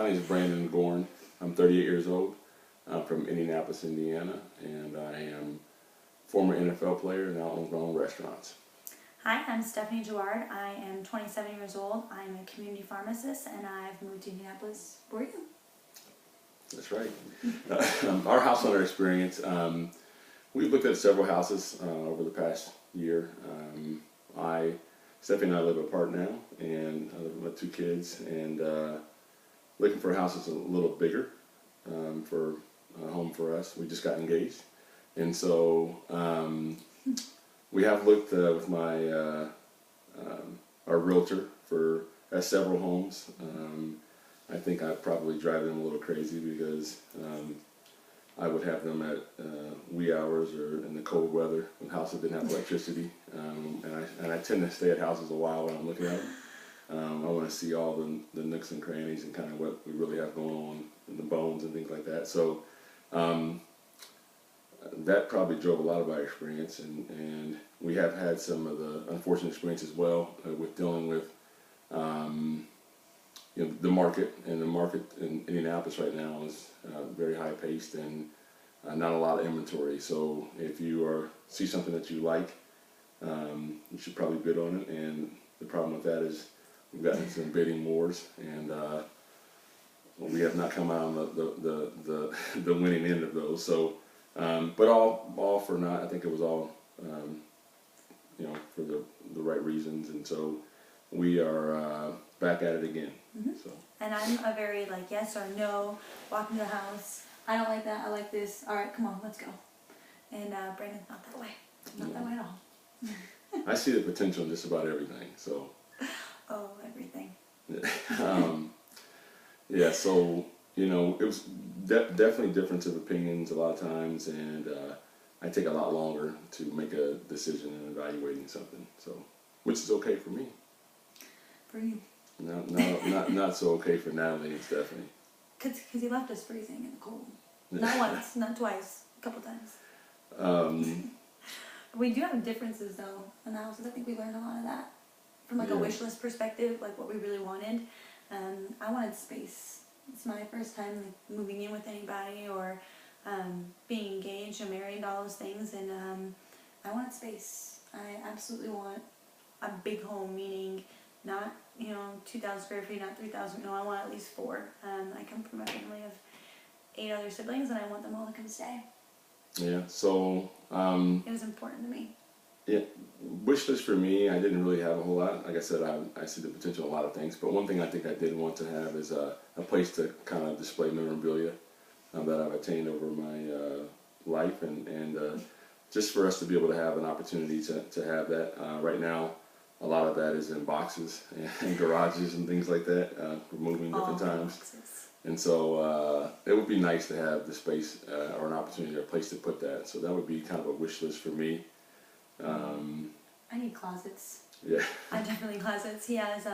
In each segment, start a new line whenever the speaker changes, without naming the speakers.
My name is Brandon Gorn. I'm 38 years old. I'm from Indianapolis, Indiana, and I am a former NFL player and now own my own restaurants.
Hi, I'm Stephanie Jouard. I am 27 years old. I'm a community pharmacist, and I've moved to Indianapolis for you.
That's right. Our house hunter experience, we've looked at several houses over the past year. Stephanie and I live apart now, and I live with my two kids, and looking for a house that's a little bigger for a home for us. We just got engaged, and so we have looked with my our realtor at several homes. I think I'd probably drive them a little crazy because I would have them at wee hours or in the cold weather when houses didn't have electricity. And I tend to stay at houses a while when I'm looking at them. I want to see all the nooks and crannies and kind of what we really have going on in the bones and things like that. So that probably drove a lot of our experience, and we have had some of the unfortunate experience as well with dealing with the market. And the market in Indianapolis right now is very high paced and not a lot of inventory. So if you see something that you like, you should probably bid on it. And the problem with that is we've gotten into some bidding wars, and we have not come out on the winning end of those. So, but all for naught. I think it was all for the right reasons, and so we are back at it again.
Mm-hmm.
So.
And I'm a very yes or no, walk into the house, I don't like that, I like this, alright, come on, let's go. And Brandon's not that way. Not that way at all.
I see the potential in just about everything, so.
Oh, everything.
Yeah, so, it was definitely difference of opinions a lot of times, and I take a lot longer to make a decision in evaluating something, so, which is okay for me.
For you.
Not so okay for Natalie and Stephanie.
Because he left us freezing in the cold. Not once, not twice, a couple times. We do have differences though in the houses. I think we learned a lot of that from a wish list perspective, like what we really wanted. I wanted space. It's my first time moving in with anybody or being engaged or married and all those things, and I wanted space. I absolutely want a big home, meaning not 2,000 square feet, not 3,000. No, I want at least 4. I come from a family of 8 other siblings, and I want them all to come stay.
Yeah, so
it was important to me.
Yeah, wish list for me, I didn't really have a whole lot. Like I said, I see the potential in a lot of things, but one thing I think I did want to have is a place to kind of display memorabilia that I've attained over my life, and just for us to be able to have an opportunity to have that. Right now, a lot of that is in boxes and garages and things like that. We're moving different times.
Boxes.
And so it would be nice to have the space or an opportunity or a place to put that. So that would be kind of a wish list for me.
I need closets.
Yeah.
I definitely need closets. He has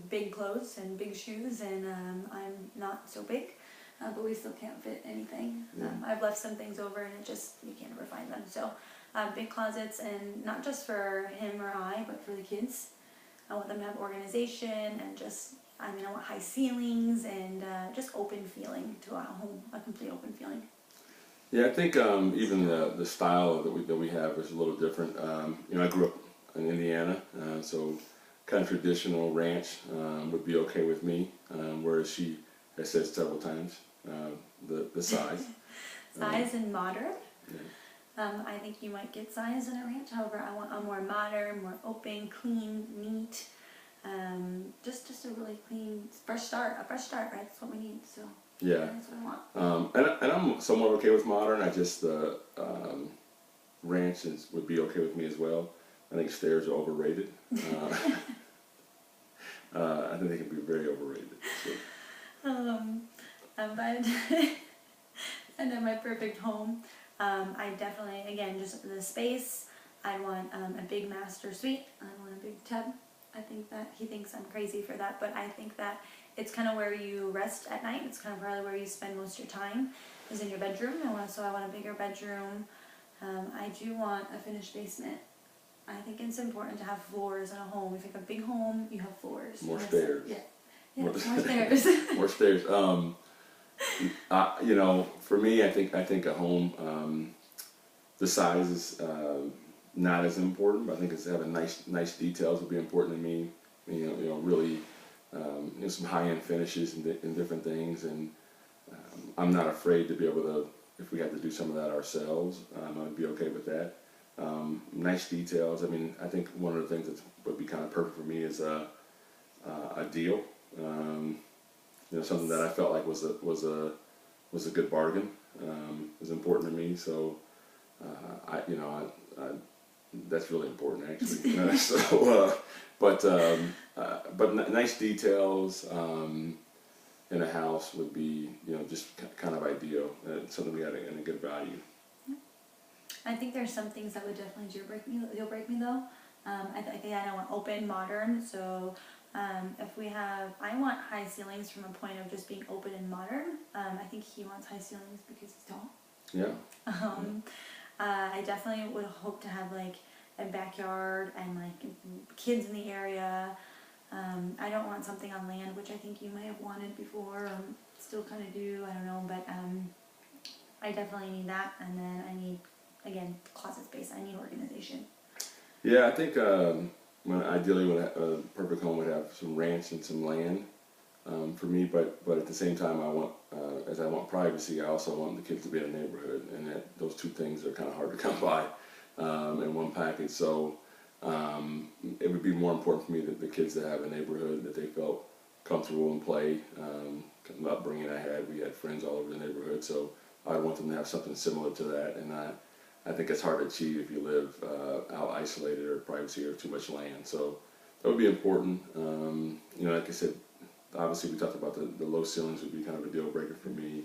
big clothes and big shoes, and I'm not so big, but we still can't fit anything.
Yeah.
I've left some things over, and you can't ever find them. So big closets, and not just for him or I, but for the kids. I want them to have organization and I want high ceilings and just open feeling to a home, a complete open feeling.
Yeah, I think even the style that we have is a little different. I grew up in Indiana, so kind of traditional ranch would be okay with me, whereas she has said several times the size.
Size and modern.
Yeah.
I think you might get size in a ranch. However, I want a more modern, more open, clean, neat, just a really clean, fresh start. A fresh start, right? That's what we need. So
yeah,
that's what I want.
And I'm somewhat okay with modern. I just the ranch would be okay with me as well. I think stairs are overrated. I think they can be very overrated. So.
But and then my perfect home. I definitely, again, just the space. I want a big master suite. I want a big tub. I think that he thinks I'm crazy for that, but I think that it's kind of where you rest at night. It's kind of probably where you spend most of your time is in your bedroom. So I want a bigger bedroom. I do want a finished basement. I think it's important to have floors in a home. If you have a big home, you have floors.
More stairs.
Yeah. Yeah, more stairs.
More stairs. You know, for me, I think a home, the size is not as important. But I think it's having nice details would be important to me. You know, really, you know, some high end finishes and different things. And I'm not afraid to be able to, if we had to do some of that ourselves, I'd be okay with that. Nice details. I mean, I think one of the things that would be kind of perfect for me is a deal. You know, something that I felt like was a good bargain. Was important to me. So you know, that's really important actually. You know? So, but nice details in a house would be, you know, just kind of ideal. Something we got in a good value.
I think there's some things that would definitely deal break me though. I think I want open, modern. So if we have, I want high ceilings from a point of just being open and modern. I think he wants high ceilings because he's tall.
Yeah.
I definitely would hope to have like a backyard and like kids in the area. I don't want something on land, which I think you may have wanted before, or still kind of do. I don't know, but I definitely need that, and then I need, again, closet space. I need organization.
Yeah, I think ideally a perfect home would have some ranch and some land for me, but at the same time, I want privacy. I also want the kids to be in a neighborhood, and those two things are kind of hard to come by in one package. So it would be more important for me that the kids that have a neighborhood that they felt comfortable in play. The upbringing I had, we had friends all over the neighborhood, so I want them to have something similar to that, and I think it's hard to achieve if you live out isolated or privacy or too much land. So that would be important. You know, like I said, obviously we talked about the low ceilings would be kind of a deal breaker for me.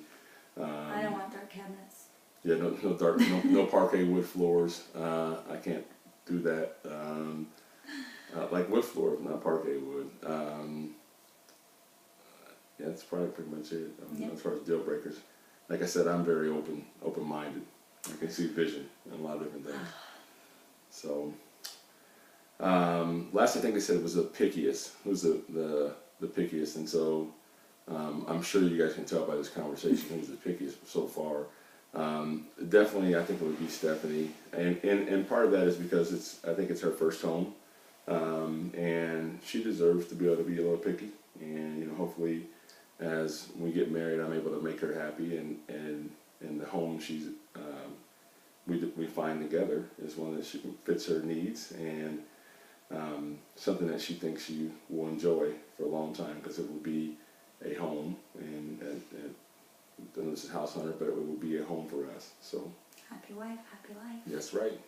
I don't want dark cabinets.
Yeah, no dark, no parquet wood floors. I can't do that. Like wood floors, not parquet wood. Yeah, that's probably pretty much it. As far as deal breakers, like I said, I'm very open-minded. I can see vision in a lot of different things. So, last I think they said was the pickiest. Who's the pickiest? And so, I'm sure you guys can tell by this conversation who's the pickiest so far. Definitely, I think it would be Stephanie, and part of that is because I think it's her first home, and she deserves to be able to be a little picky. And you know, hopefully, as we get married, I'm able to make her happy, and the home we find together is one that fits her needs, and something that she thinks she will enjoy for a long time, because it will be a home, and this is HHunters, but it will be a home for us. So
happy wife, happy life.
That's right.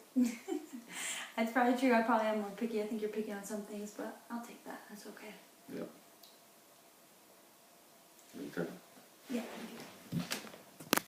That's probably true. I probably am more picky. I think you're picky on some things, but I'll take that. That's okay.
Yep. Okay.